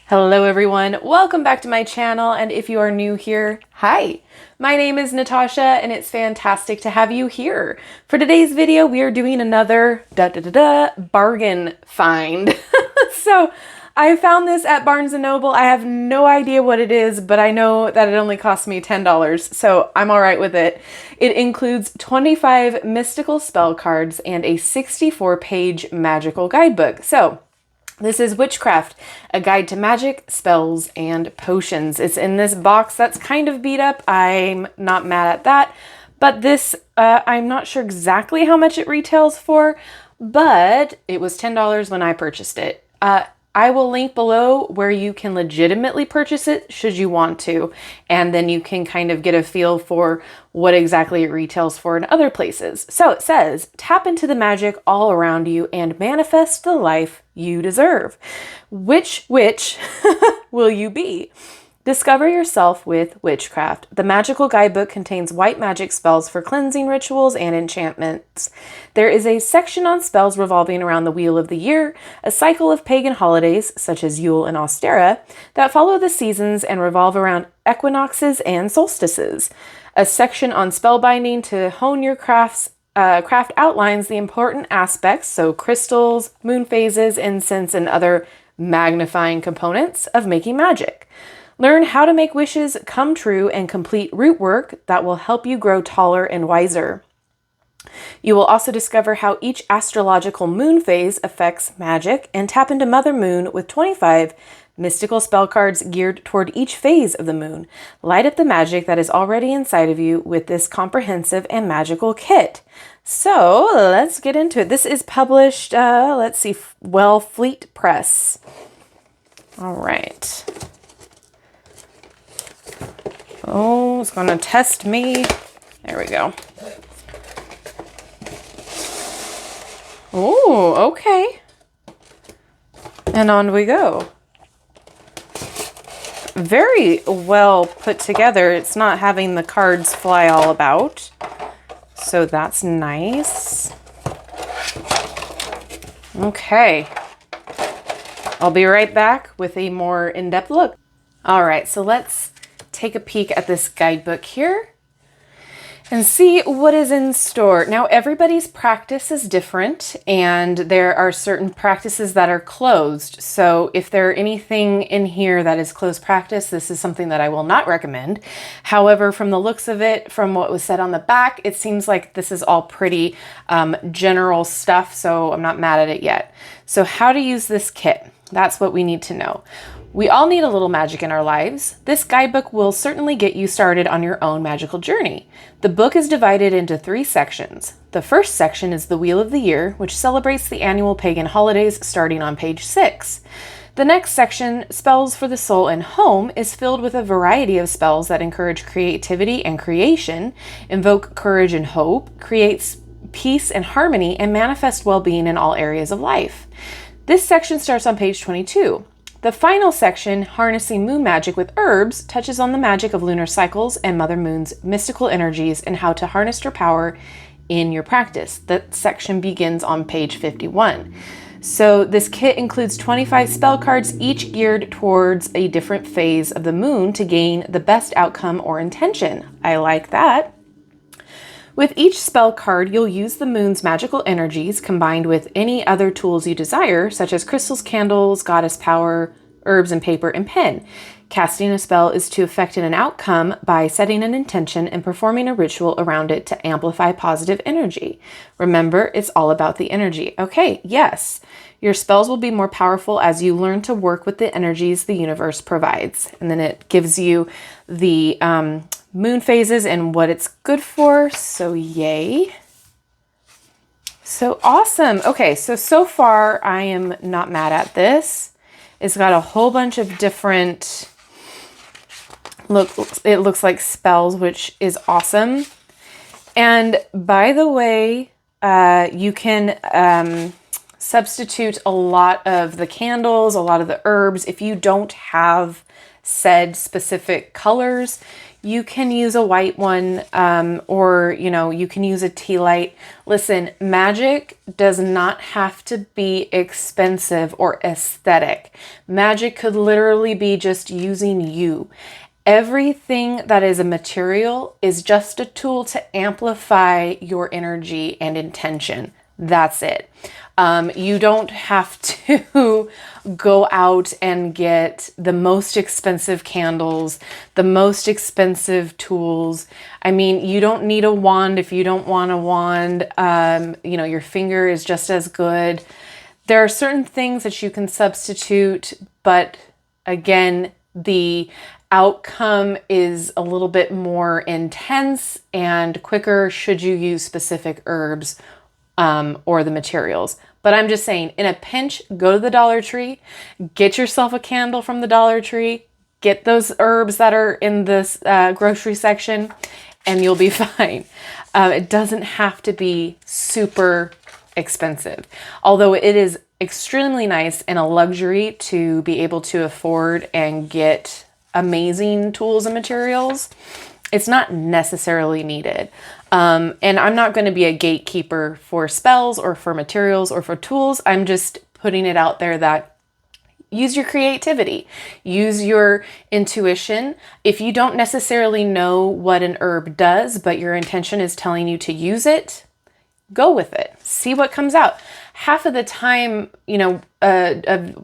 Hello everyone, welcome back to my channel, and if you are new here, hi! My name is Natasha and it's fantastic to have you here. For today's video, we are doing another bargain find. So I found this at Barnes & Noble. I have no idea what it is, but I know that it only cost me $10, so I'm all right with it. It includes 25 mystical spell cards and a 64-page magical guidebook. So this is Witchcraft, a guide to magic, spells, and potions. It's in this box that's kind of beat up. I'm not mad at that. But this, I'm not sure exactly how much it retails for, but it was $10 when I purchased it. I will link below where you can legitimately purchase it should you want to, and then you can kind of get a feel for what exactly it retails for in other places. So it says, tap into the magic all around you and manifest the life you deserve. Which witch will you be? Discover yourself with Witchcraft. The magical guidebook contains white magic spells for cleansing rituals and enchantments. There is a section on spells revolving around the wheel of the year, a cycle of pagan holidays, such as Yule and Ostera, that follow the seasons and revolve around equinoxes and solstices. A section on spellbinding to hone your craft outlines the important aspects, so crystals, moon phases, incense, and other magnifying components of making magic. Learn how to make wishes come true and complete root work that will help you grow taller and wiser. You will also discover how each astrological moon phase affects magic and tap into Mother Moon with 25 mystical spell cards geared toward each phase of the moon. Light up the magic that is already inside of you with this comprehensive and magical kit. So let's get into it. This is published, Fleet Press. All right. Oh, it's going to test me. There we go. Oh, okay. And on we go. Very well put together. It's not having the cards fly all about. So that's nice. Okay. I'll be right back with a more in-depth look. All right, so let's take a peek at this guidebook here and see what is in store. Now, everybody's practice is different, and there are certain practices that are closed. So if there are anything in here that is closed practice, this is something that I will not recommend. However, from the looks of it, from what was said on the back, it seems like this is all pretty general stuff, so I'm not mad at it yet. So how to use this kit, that's what we need to know. We all need a little magic in our lives. This guidebook will certainly get you started on your own magical journey. The book is divided into 3 sections. The first section is the Wheel of the Year, which celebrates the annual pagan holidays starting on page 6. The next section, Spells for the Soul and Home, is filled with a variety of spells that encourage creativity and creation, invoke courage and hope, create peace and harmony, and manifest well-being in all areas of life. This section starts on page 22. The final section, Harnessing Moon Magic with Herbs, touches on the magic of lunar cycles and Mother Moon's mystical energies and how to harness her power in your practice. That section begins on page 51. So this kit includes 25 spell cards, each geared towards a different phase of the moon to gain the best outcome or intention. I like that. With each spell card, you'll use the moon's magical energies combined with any other tools you desire, such as crystals, candles, goddess power, herbs, and paper and pen. Casting a spell is to effect an outcome by setting an intention and performing a ritual around it to amplify positive energy. Remember, it's all about the energy. Okay, yes. Your spells will be more powerful as you learn to work with the energies the universe provides. And then it gives you the moon phases and what it's good for. So yay. So awesome. Okay, so far I am not mad at this. It's got a whole bunch of different, it looks like spells, which is awesome. And by the way, you can substitute a lot of the candles, a lot of the herbs. If you don't have said specific colors, You can use a white one, or, you know, you can use a tea light. Listen, magic does not have to be expensive or aesthetic. Magic could literally be just using you. Everything that is a material is just a tool to amplify your energy and intention. That's it. You don't have to go out and get the most expensive candles, the most expensive tools. I mean, you don't need a wand if you don't want a wand. You know, your finger is just as good. There are certain things that you can substitute, but again, the outcome is a little bit more intense and quicker should you use specific herbs or the materials. But I'm just saying, in a pinch, go to the Dollar Tree, get yourself a candle from the Dollar Tree, get those herbs that are in this grocery section, and you'll be fine. It doesn't have to be super expensive, although it is extremely nice and a luxury to be able to afford and get amazing tools and materials. It's not necessarily needed. And I'm not going to be a gatekeeper for spells or for materials or for tools. I'm just putting it out there that use your creativity, use your intuition. If you don't necessarily know what an herb does, but your intention is telling you to use it, go with it. See what comes out. Half of the time, you know,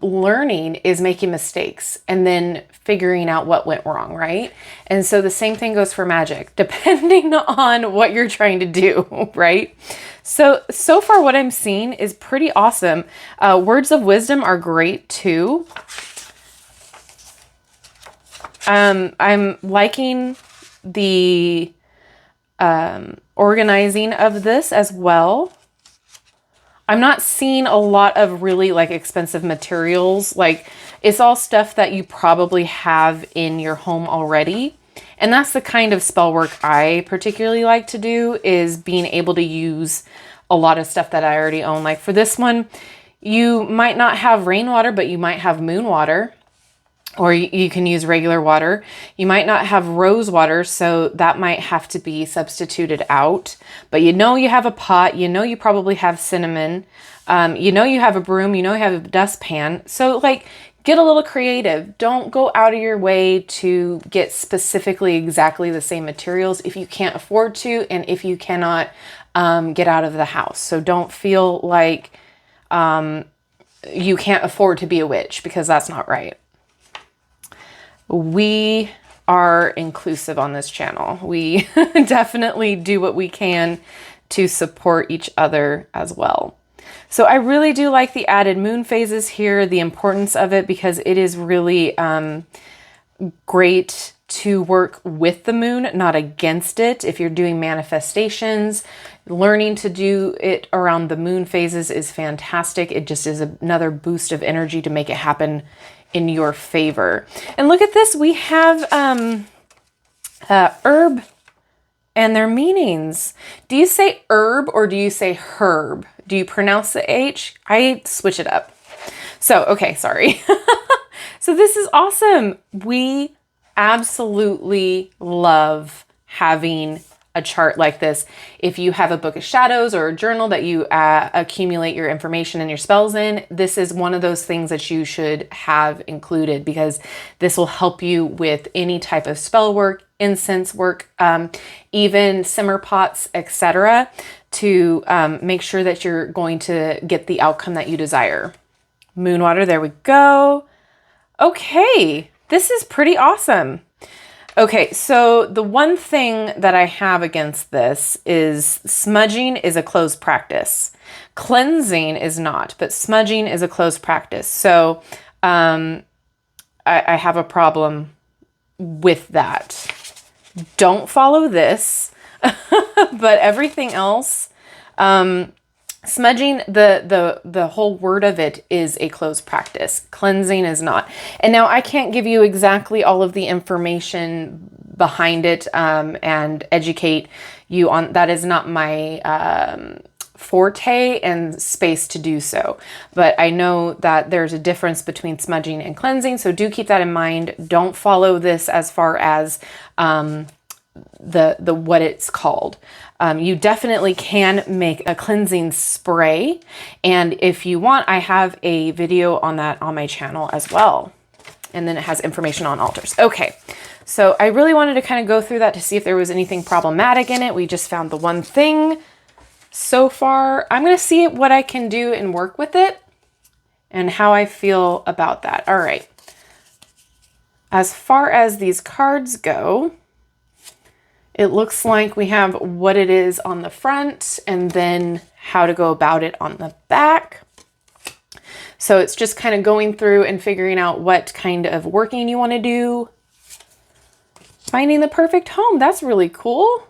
learning is making mistakes and then figuring out what went wrong, right? And so the same thing goes for magic, depending on what you're trying to do, right? So far what I'm seeing is pretty awesome. Words of wisdom are great too. I'm liking the organizing of this as well. I'm not seeing a lot of really like expensive materials. Like, it's all stuff that you probably have in your home already. And that's the kind of spell work I particularly like to do, is being able to use a lot of stuff that I already own. Like for this one, you might not have rainwater, but you might have moon water. Or you can use regular water. You might not have rose water, so that might have to be substituted out. But you know you have a pot, you know you probably have cinnamon, you know you have a broom, you know you have a dustpan. So like, get a little creative. Don't go out of your way to get specifically exactly the same materials if you can't afford to and if you cannot get out of the house. So don't feel like you can't afford to be a witch, because that's not right. We are inclusive on this channel. We definitely do what we can to support each other as well. So I really do like the added moon phases here, the importance of it, because it is really great to work with the moon, not against it. If you're doing manifestations, learning to do it around the moon phases is fantastic. It just is another boost of energy to make it happen in your favor. And look at this, we have herb and their meanings. Do you say herb or do you say herb? Do you pronounce the H? I switch it up. So, okay, sorry. So this is awesome. We absolutely love having a chart like this. If you have a book of shadows or a journal that you accumulate your information and your spells in, this is one of those things that you should have included, because this will help you with any type of spell work, incense work, even simmer pots, etc., to make sure that you're going to get the outcome that you desire. Moon water, there we go. Okay, this is pretty awesome. Okay, so the one thing that I have against this is smudging is a closed practice. Cleansing is not, but smudging is a closed practice. So I have a problem with that. Don't follow this, but everything else, smudging, the whole word of it is a closed practice. Cleansing is not. And now I can't give you exactly all of the information behind it and educate you on. That is not my forte and space to do so. But I know that there's a difference between smudging and cleansing, so do keep that in mind. Don't follow this as far as the what it's called. You definitely can make a cleansing spray, and if you want, I have a video on that on my channel as well. And then it has information on altars. Okay, so I really wanted to kind of go through that to see if there was anything problematic in it. We just found the one thing so far. I'm going to see what I can do and work with it and how I feel about that. All right. As far as these cards go, it looks like we have what it is on the front and then how to go about it on the back. So it's just kind of going through and figuring out what kind of working you want to do. Finding the perfect home. That's really cool.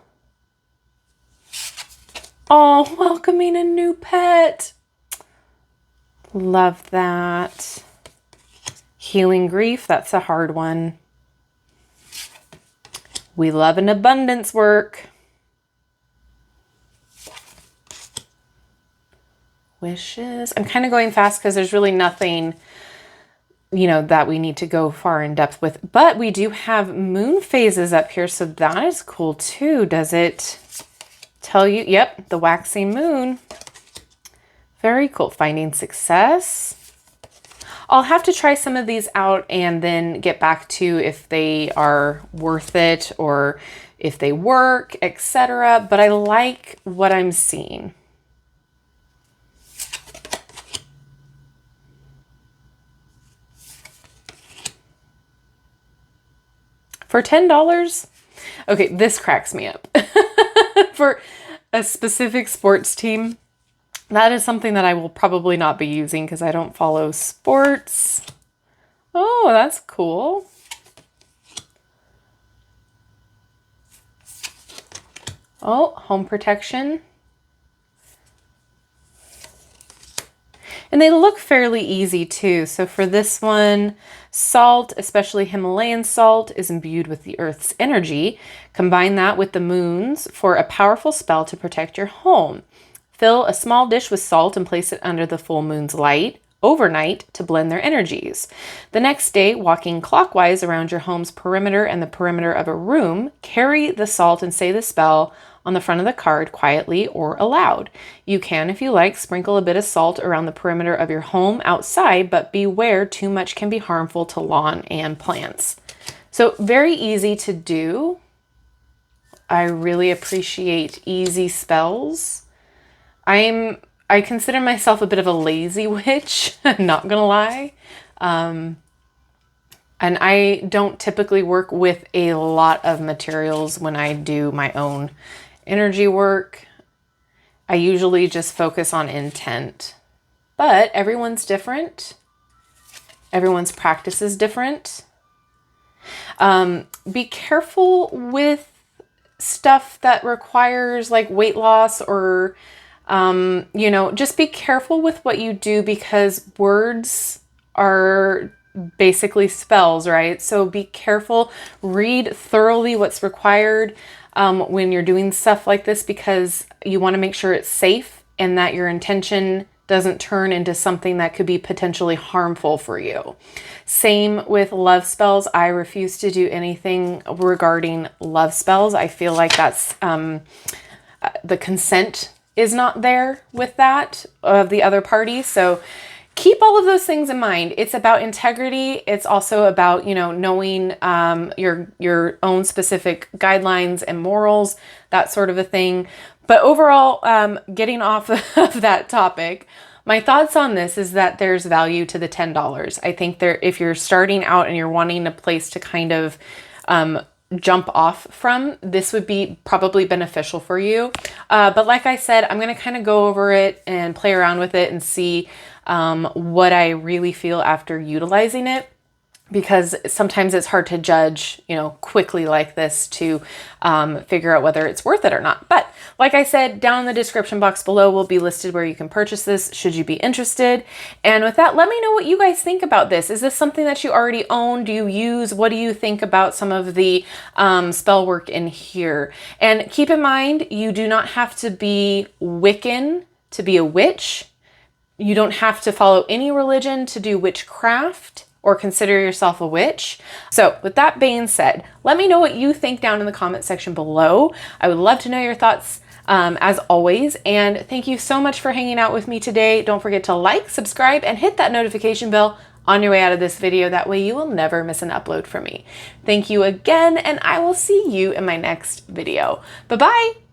Oh, welcoming a new pet. Love that. Healing grief. That's a hard one. We love an abundance work. Wishes. I'm kind of going fast because there's really nothing, you know, that we need to go far in depth with. But we do have moon phases up here, so that is cool too. Does it tell you? Yep, the waxing moon. Very cool. Finding success. I'll have to try some of these out and then get back to if they are worth it or if they work, etc. But I like what I'm seeing. For $10? Okay, this cracks me up. For a specific sports team, that is something that I will probably not be using because I don't follow sports. Oh, that's cool. Oh, home protection. And they look fairly easy too. So for this one, salt, especially Himalayan salt, is imbued with the earth's energy. Combine that with the moons for a powerful spell to protect your home. Fill a small dish with salt and place it under the full moon's light overnight to blend their energies. The next day, walking clockwise around your home's perimeter and the perimeter of a room, carry the salt and say the spell on the front of the card quietly or aloud. You can, if you like, sprinkle a bit of salt around the perimeter of your home outside, but beware, too much can be harmful to lawn and plants. So very easy to do. I really appreciate easy spells. I consider myself a bit of a lazy witch, I'm not gonna lie. And I don't typically work with a lot of materials when I do my own energy work. I usually just focus on intent, but everyone's different. Everyone's practice is different. Be careful with stuff that requires like weight loss or, you know, just be careful with what you do because words are basically spells, right? So be careful, read thoroughly what's required when you're doing stuff like this because you want to make sure it's safe and that your intention doesn't turn into something that could be potentially harmful for you. Same with love spells. I refuse to do anything regarding love spells. I feel like that's the consent is not there with that of the other party. So keep all of those things in mind. It's about integrity. It's also about, you know, knowing your own specific guidelines and morals, that sort of a thing. But overall, getting off of that topic, my thoughts on this is that there's value to the $10. I think if you're starting out and you're wanting a place to kind of jump off from, this would be probably beneficial for you. But like I said, I'm going to kind of go over it and play around with it and see what I really feel after utilizing it, because sometimes it's hard to judge, you know, quickly like this to figure out whether it's worth it or not. But like I said, down in the description box below will be listed where you can purchase this should you be interested. And with that, let me know what you guys think about this. Is this something that you already own? Do you use? What do you think about some of the spell work in here? And keep in mind, you do not have to be Wiccan to be a witch. You don't have to follow any religion to do witchcraft or consider yourself a witch. So with that being said, let me know what you think down in the comment section below. I would love to know your thoughts as always. And thank you so much for hanging out with me today. Don't forget to like, subscribe, and hit that notification bell on your way out of this video. That way you will never miss an upload from me. Thank you again, and I will see you in my next video. Bye-bye.